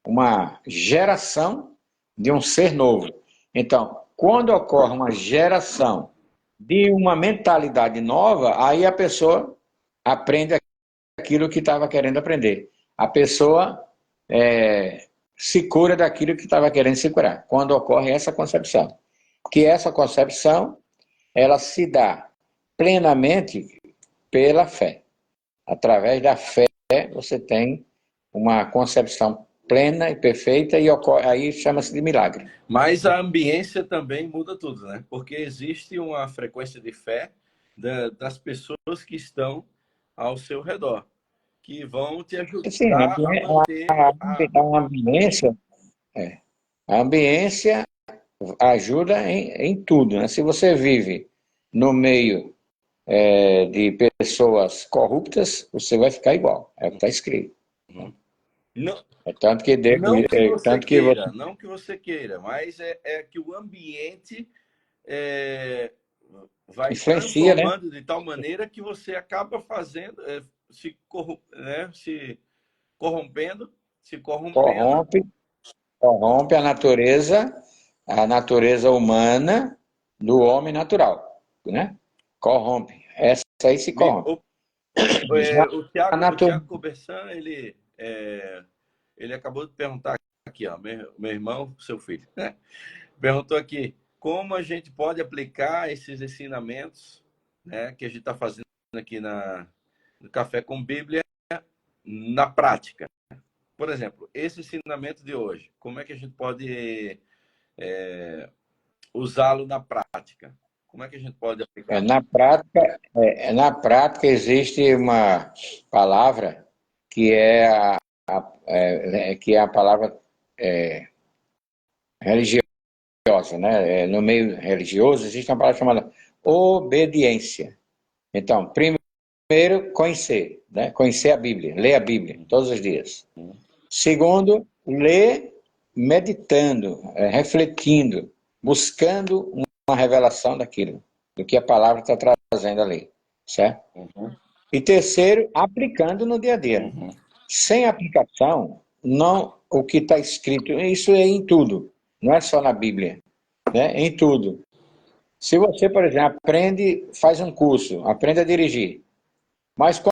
Uma geração de um ser novo. Então, quando ocorre uma geração de uma mentalidade nova, aí a pessoa aprende aquilo que estava querendo aprender. A pessoa se cura daquilo que estava querendo se curar, quando ocorre essa concepção. Que essa concepção, ela se dá plenamente pela fé. Através da fé, você tem uma concepção plena e perfeita e ocorre, aí chama-se de milagre. Mas a ambiência também muda tudo, né? Porque existe uma frequência de fé das pessoas que estão ao seu redor, que vão te Sim, ajudar a manter a ambiência ajuda em tudo, né? Se você vive no meio de pessoas corruptas, você vai ficar igual. É o que está escrito. Uhum. Não, É tanto que, não que você tanto que você queira, não que você queira, mas é que o ambiente é, vai influencia, né? transformando de tal maneira que você acaba fazendo, né, se corrompendo, se corrompendo. Corrompe, corrompe a natureza humana do homem natural, né? Corrompe. Essa aí se corrompe. O, Já a o natureza Thiago Cobersan, ele acabou de perguntar aqui, ó, meu irmão, seu filho, né? Perguntou aqui como a gente pode aplicar esses ensinamentos, né, que a gente está fazendo aqui no Café com Bíblia na prática. Por exemplo, esse ensinamento de hoje, como é que a gente pode usá-lo na prática? Como é que a gente pode aplicar? na prática existe uma palavra que é que é a palavra religiosa, né? No meio religioso existe uma palavra chamada obediência. Então, primeiro, conhecer, né? Conhecer a Bíblia, ler a Bíblia todos os dias. Segundo, ler meditando, refletindo, buscando uma revelação daquilo, do que a palavra está trazendo ali, certo? Uhum. E terceiro, aplicando no dia a dia. Uhum. Sem aplicação, não o que está escrito, isso é em tudo, não é só na Bíblia, né? Em tudo. Se você, por exemplo, faz um curso, aprende a dirigir, mas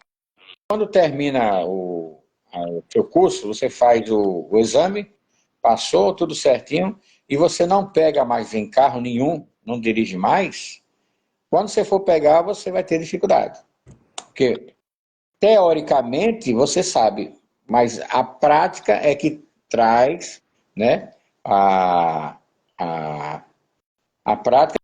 quando termina o seu curso, você faz o exame, passou tudo certinho, e você não pega mais em carro nenhum, não dirige mais, quando você for pegar, você vai ter dificuldade. Porque, teoricamente, você sabe, mas a prática é que traz, né, a, a prática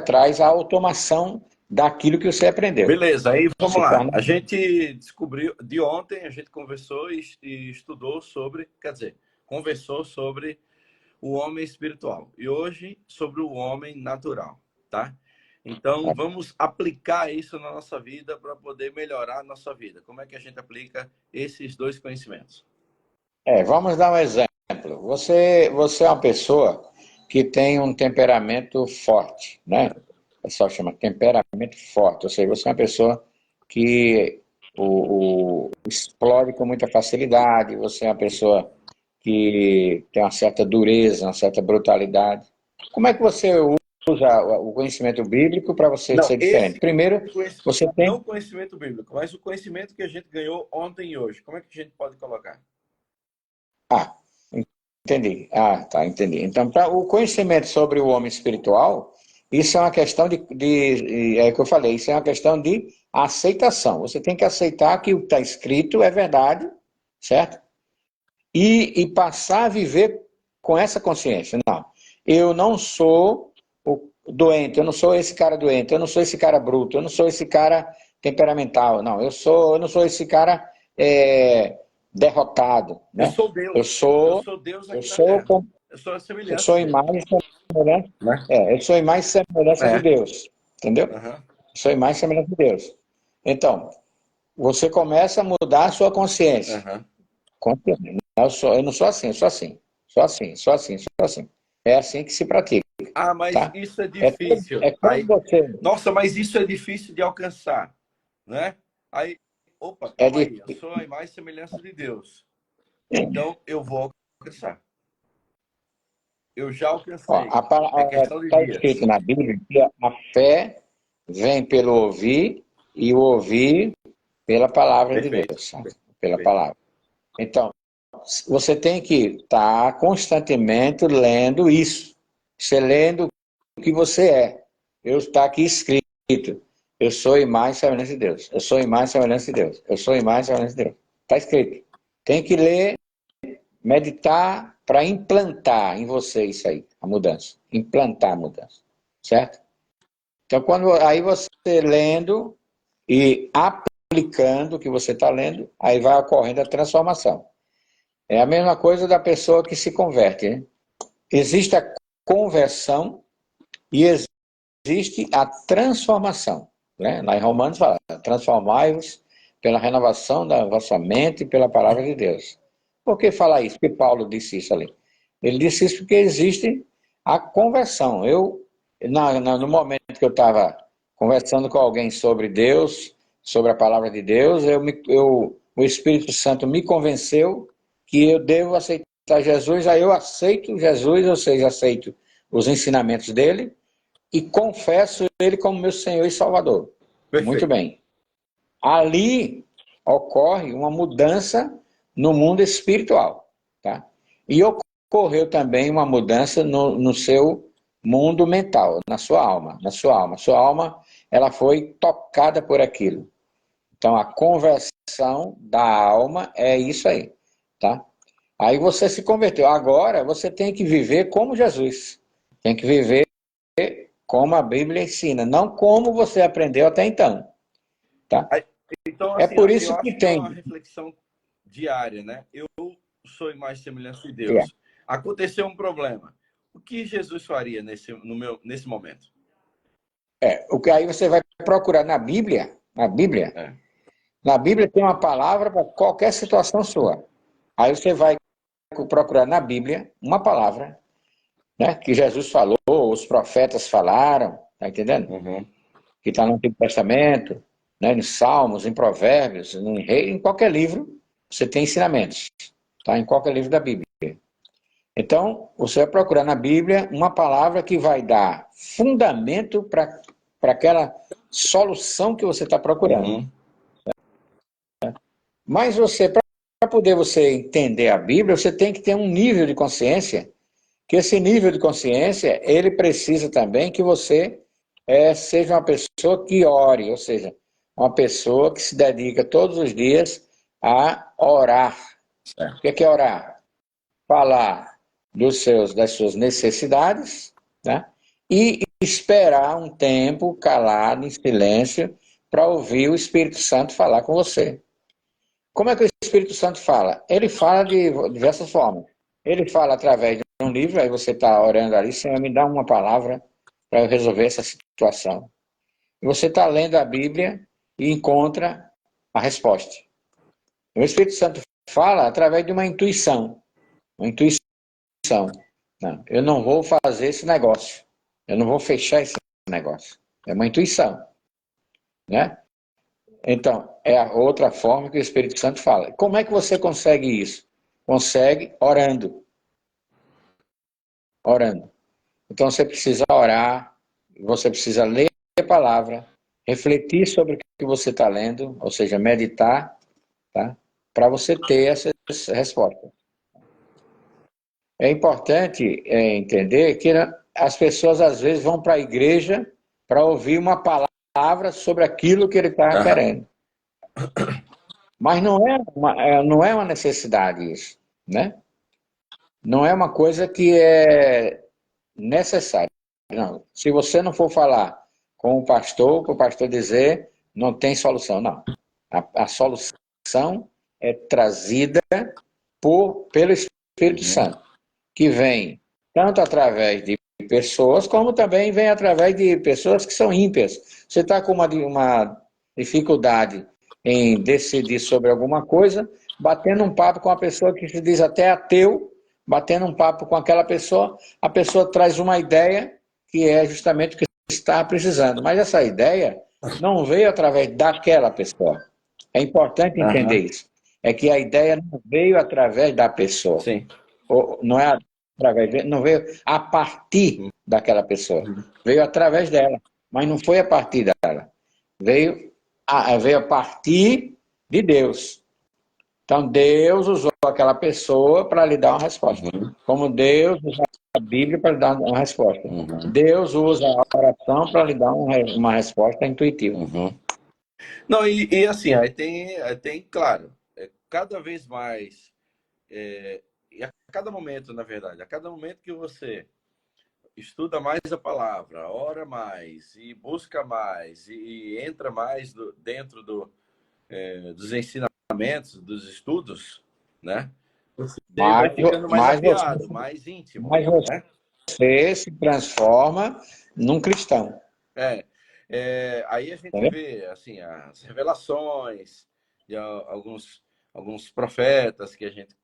traz a automação daquilo que você aprendeu. Beleza, aí vamos Se lá. torna... A gente descobriu, de ontem a gente conversou e estudou sobre, quer dizer, conversou sobre o homem espiritual e hoje sobre o homem natural, tá? Então vamos aplicar isso na nossa vida para poder melhorar a nossa vida. Como é que a gente aplica esses dois conhecimentos? Vamos dar um exemplo. Você é uma pessoa que tem um temperamento forte, né? O pessoal chama temperamento forte, ou seja, você é uma pessoa que explode com muita facilidade, você é uma pessoa que tem uma certa dureza, uma certa brutalidade. Como é que você usa o conhecimento bíblico para você Não, ser diferente? Primeiro, você não tem... o conhecimento bíblico, mas o conhecimento que a gente ganhou ontem e hoje. Como é que a gente pode colocar? Ah, entendi. Ah, tá, entendi. Então, o conhecimento sobre o homem espiritual, isso é uma questão é o que eu falei, isso é uma questão de aceitação. Você tem que aceitar que o que está escrito é verdade, certo? E passar a viver com essa consciência. Não, eu não sou o doente, eu não sou esse cara doente, eu não sou esse cara bruto, eu não sou esse cara temperamental, não, eu não sou esse cara derrotado, Eu né? sou Eu Deus. Eu sou, sou Deus eu aqui na sou, Terra. Eu sou a eu semelhança sou dele. imagem e semelhança, Né? eu sou imagem e semelhança de É. Deus, entendeu? Uhum. Sou imagem e semelhança de Deus. Então, você começa a mudar a sua consciência. Uhum. Eu não sou assim, eu sou assim. Sou assim, sou assim, sou assim. É assim que se pratica, Ah, mas tá? isso é É, difícil. é como Aí, você... nossa, mas isso é difícil de alcançar, né? Aí, opa, É calma aí. Eu sou a imagem e semelhança de Deus. Então, eu vou alcançar. Eu já alcancei. É questão de Está escrito dias. na Bíblia que a fé vem pelo ouvir e o ouvir pela palavra de Perfeito. Deus, pela Perfeito. palavra. Então, você tem que estar constantemente lendo isso. Você lendo o que você é. Está aqui escrito. Eu sou imagem e semelhança de Deus. Eu sou imagem e semelhança de Deus. Eu sou imagem e semelhança de Deus. Está escrito. Tem que ler, meditar para implantar em você isso aí, a mudança. Implantar a mudança. Certo? Então, aí você lendo e aplicando o que você está lendo, aí vai ocorrendo a transformação. É a mesma coisa da pessoa que se converte, né? Existe a conversão e existe a transformação. Né? Lá em Romanos fala, transformai-vos pela renovação da vossa mente e pela palavra de Deus. Por que falar isso? Porque Paulo disse isso ali. Ele disse isso porque existe a conversão. No momento que eu estava conversando com alguém sobre Deus, sobre a palavra de Deus, o Espírito Santo me convenceu que eu devo aceitar Jesus, aí eu aceito Jesus, ou seja, aceito os ensinamentos dele e confesso ele como meu Senhor e Salvador. Perfeito. Muito bem. Ali ocorre uma mudança no mundo espiritual, tá? E ocorreu também uma mudança no seu mundo mental, na sua alma. Sua alma, ela foi tocada por aquilo. Então, a conversão da alma é isso aí, tá? Aí você se converteu. Agora, você tem que viver como Jesus. Tem que viver como a Bíblia ensina, não como você aprendeu até então, tá? Então, É assim, por eu isso acho que que é tem... uma reflexão diária, né? Eu sou imagem e semelhança de Deus. Aconteceu um problema. O que Jesus faria nesse momento? O que aí você vai procurar na Bíblia, na Bíblia tem uma palavra para qualquer situação sua. Aí você vai procurar na Bíblia uma palavra, né, que Jesus falou, os profetas falaram, tá entendendo? Uhum. Que está no Antigo Testamento, né, em Salmos, em Provérbios, em qualquer livro, você tem ensinamentos, tá? Em qualquer livro da Bíblia. Então, você vai procurar na Bíblia uma palavra que vai dar fundamento para aquela solução que você está procurando. Uhum. Mas para poder você entender a Bíblia, você tem que ter um nível de consciência, que esse nível de consciência, ele precisa também que você seja uma pessoa que ore, ou seja, uma pessoa que se dedica todos os dias a orar. Certo. O que é orar? Falar das suas necessidades, né? E esperar um tempo calado, em silêncio, para ouvir o Espírito Santo falar com você. Como é que o Espírito Santo fala? Ele fala de diversas formas. Ele fala através de um livro, aí você está orando ali, Senhor, me dá uma palavra para eu resolver essa situação. E você está lendo a Bíblia e encontra a resposta. O Espírito Santo fala através de uma intuição. Uma intuição. Não, eu não vou fazer esse negócio. Eu não vou fechar esse negócio. É uma intuição. Né? Então, é a outra forma que o Espírito Santo fala. Como é que você consegue isso? Consegue orando. Orando. Então, você precisa orar, você precisa ler a palavra, refletir sobre o que você está lendo, ou seja, meditar, tá? Para você ter essas respostas. É importante entender que as pessoas, às vezes, vão para a igreja para ouvir uma palavra sobre aquilo que ele está querendo. Mas não é uma necessidade isso, né? Não é uma coisa que é necessária. Não. Se você não for falar com o pastor dizer, não tem solução, não. A solução é trazida pelo Espírito Santo, que vem tanto através de pessoas, como também vem através de pessoas que são ímpias. Você está com uma dificuldade em decidir sobre alguma coisa, batendo um papo com uma pessoa que se diz até ateu, batendo um papo com aquela pessoa, a pessoa traz uma ideia que é justamente o que está precisando. Mas essa ideia não veio através daquela pessoa. É importante entender isso. É que a ideia não veio através da pessoa. Sim. Não é através, não veio a partir daquela pessoa. Veio através dela, mas não foi a partir dela. Veio a partir de Deus. Então, Deus usou aquela pessoa para lhe dar uma resposta. Como Deus usa a Bíblia para lhe dar uma resposta. Deus usa a oração para lhe dar uma resposta intuitiva. Não, e assim, aí tem, claro, cada vez mais, e a cada momento, na verdade, a cada momento que você estuda mais a palavra, ora mais, e busca mais, e entra mais dentro dos ensinamentos, dos estudos, né? Você vai ficando mais afiado, mais íntimo. Mas você né? você se transforma num cristão. Aí a gente Entendeu? vê assim as revelações de alguns profetas que a gente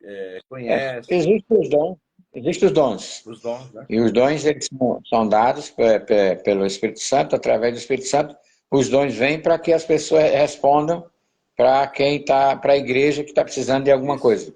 conhece, Existem os dons. Existem os dons. os dons, né? E os dons eles são dados pelo Espírito Santo, através do Espírito Santo. Os dons vêm para que as pessoas respondam para quem está, para a igreja que está precisando de alguma Isso. coisa,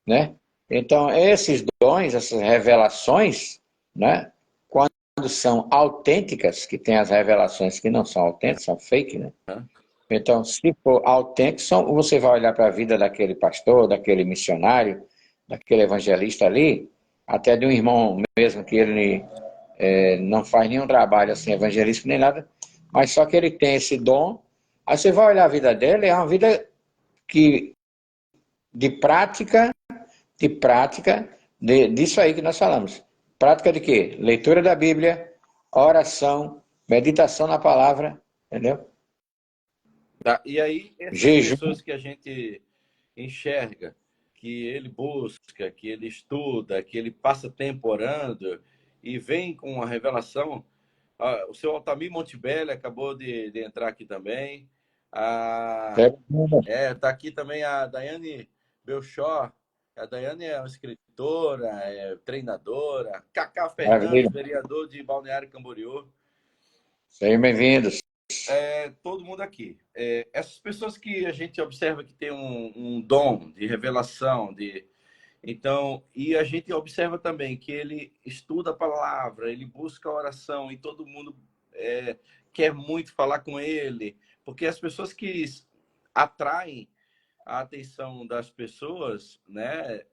né? Então, esses dons, essas revelações, né? Quando são autênticas, que tem as revelações que não são autênticas, são fake, né? Aham. Então, se for autêntico, você vai olhar para a vida daquele pastor, daquele missionário, daquele evangelista ali, até de um irmão mesmo que ele não faz nenhum trabalho assim evangelístico nem nada, mas só que ele tem esse dom. Aí você vai olhar a vida dele, é uma vida que de prática, disso aí que nós falamos. Prática de quê? Leitura da Bíblia, oração, meditação na palavra, entendeu? Tá? E aí, essas Jejum. pessoas que a gente enxerga, que ele busca, que ele estuda, que ele passa tempo orando e vem com uma revelação. O seu Altamir Montebelli acabou de entrar aqui também. Tá aqui também a Daiane Belchor. A Daiane é uma escritora, é treinadora. Cacá Fernandes, Maravilha. vereador de Balneário Camboriú. Sejam bem-vindos. Todo mundo aqui. Essas pessoas que a gente observa que tem um dom de revelação, então, e a gente observa também que ele estuda a palavra, ele busca a oração e todo mundo quer muito falar com ele, porque as pessoas que atraem a atenção das pessoas, né,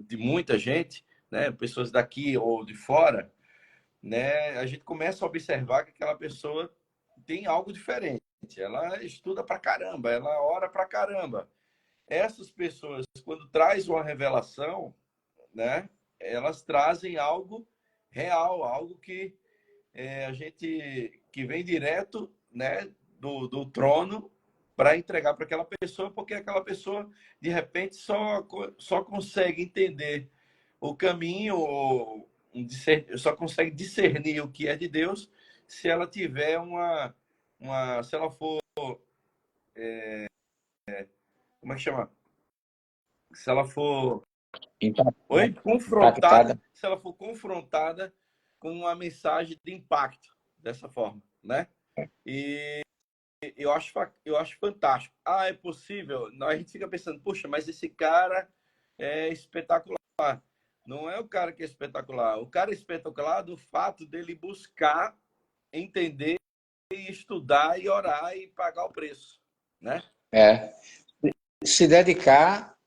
de muita gente, né, pessoas daqui ou de fora, né, a gente começa a observar que aquela pessoa tem algo diferente. Ela estuda pra caramba, ela ora pra caramba. Essas pessoas, quando traz uma revelação, né, elas trazem algo real, algo que a gente que vem direto, né, do trono para entregar para aquela pessoa, porque aquela pessoa de repente só consegue entender o caminho, só consegue discernir o que é de Deus se ela tiver se ela for, como é que chama? Se ela for, oi, confrontada, Impactada. se ela for confrontada com uma mensagem de impacto dessa forma, né? E eu acho fantástico. É possível? A gente fica pensando, puxa, mas esse cara é espetacular. Não é o cara que é espetacular. O cara é espetacular do fato dele buscar, entender, e estudar e orar e pagar o preço, né? É. Se dedicar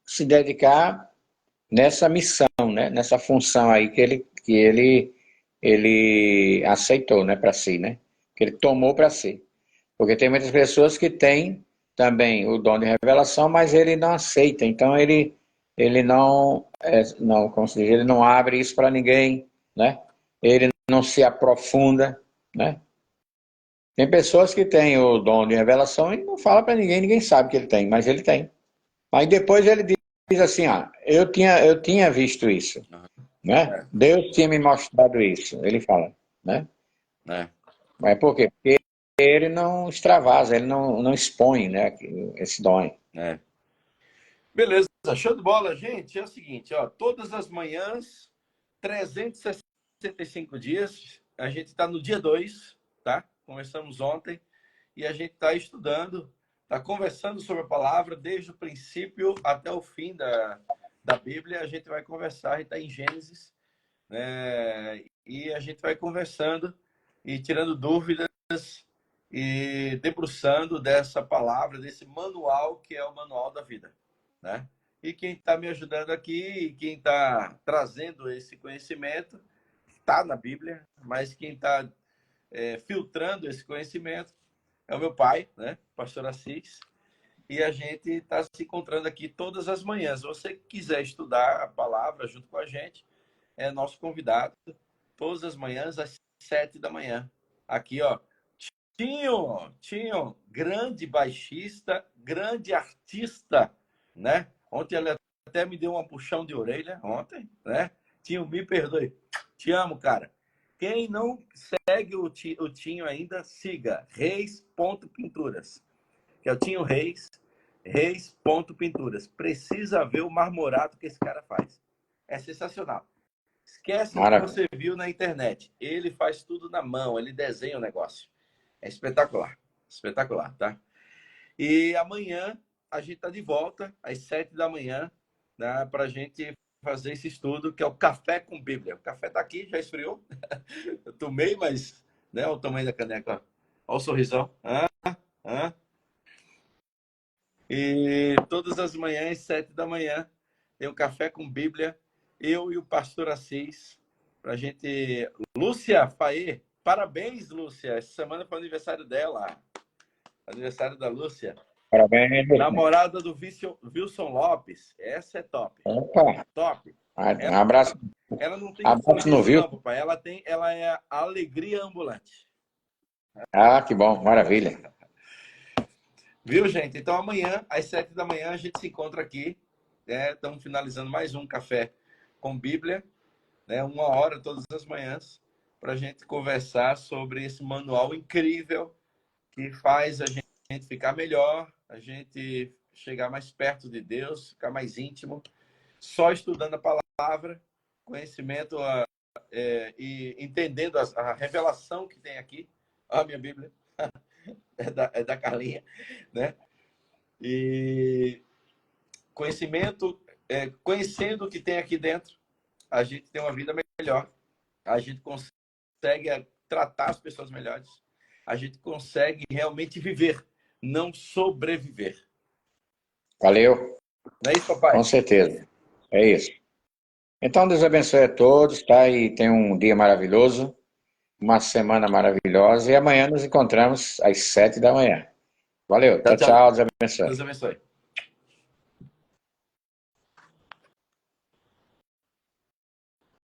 nessa missão, né? Nessa função aí que ele aceitou, né? Para si, né? Que ele tomou para si. Porque tem muitas pessoas que têm também o dom de revelação, mas ele não aceita. Então ele não, como se diz, ele não abre isso para ninguém, né? Ele não se aprofunda, né? Tem pessoas que têm o dom de revelação e não fala para ninguém, ninguém sabe que ele tem, mas ele tem. Aí depois ele diz assim, eu tinha visto isso, né? É, Deus tinha me mostrado isso, ele fala, né? né? Mas por quê? Porque ele não extravasa, ele não expõe, né, esse dom. É. Beleza, show de bola, gente. É o seguinte, ó, todas as manhãs, 365 dias, a gente está no dia 2, tá? Começamos ontem e a gente está estudando, está conversando sobre a palavra desde o princípio até o fim da Bíblia. A gente vai conversar, a gente está em Gênesis, né? E a gente vai conversando e tirando dúvidas e debruçando dessa palavra, desse manual que é o manual da vida, né? E quem está me ajudando aqui, quem está trazendo esse conhecimento, está na Bíblia, mas quem está filtrando esse conhecimento é o meu pai, né, pastor Assis, e a gente está se encontrando aqui todas as manhãs. Se você quiser estudar a palavra junto com a gente, é nosso convidado, todas as manhãs às 7 da manhã. Aqui, ó, Tinho, grande baixista, grande artista, né? Ontem ele até me deu uma puxão de orelha, ontem, né? Tinho, me perdoe. Te amo, cara. Quem não segue o Tinho ainda, siga reis.pinturas. Que é o Tinho Reis, reis.pinturas. Precisa ver o marmorato que esse cara faz. É sensacional. Esquece do que Maravilha. você viu na internet. Ele faz tudo na mão, ele desenha o negócio. É espetacular. Espetacular, tá? E amanhã a gente tá de volta às 7 da manhã, né, para a gente fazer esse estudo que é o Café com Bíblia. O café tá aqui, já esfriou. Eu tomei, mas né, olha o tamanho da caneca. Olha o sorrisão. E todas as manhãs, 7 da manhã, tem um Café com Bíblia. Eu e o pastor Assis, pra gente. Lúcia Faê, parabéns, Lúcia. Essa semana foi o aniversário dela. Aniversário da Lúcia. Parabéns. Namorada do Wilson Lopes. Essa é top. Opa. Top. Um abraço. Ela não tem Abraço no sorriso, viu? não, papai. Ela é a alegria ambulante. Ah, que bom. Maravilha. Viu, gente? Então amanhã, às 7 da manhã, a gente se encontra aqui. Estamos finalizando mais um Café com Bíblia. 1 hora todas as manhãs, para a gente conversar sobre esse manual incrível que faz a gente ficar melhor, a gente chegar mais perto de Deus, ficar mais íntimo, só estudando a palavra, conhecimento e entendendo a revelação que tem aqui. A minha Bíblia é da Carlinha, né? E conhecimento, conhecendo o que tem aqui dentro, a gente tem uma vida melhor, a gente consegue tratar as pessoas melhores, a gente consegue realmente viver, não sobreviver. Valeu. Não é isso, papai? Com certeza. É isso. Então, Deus abençoe a todos, tá? E tenha um dia maravilhoso, uma semana maravilhosa. E amanhã nos encontramos às 7 da manhã. Valeu. Tchau, Tchau, tchau. tchau. Deus abençoe. Deus abençoe.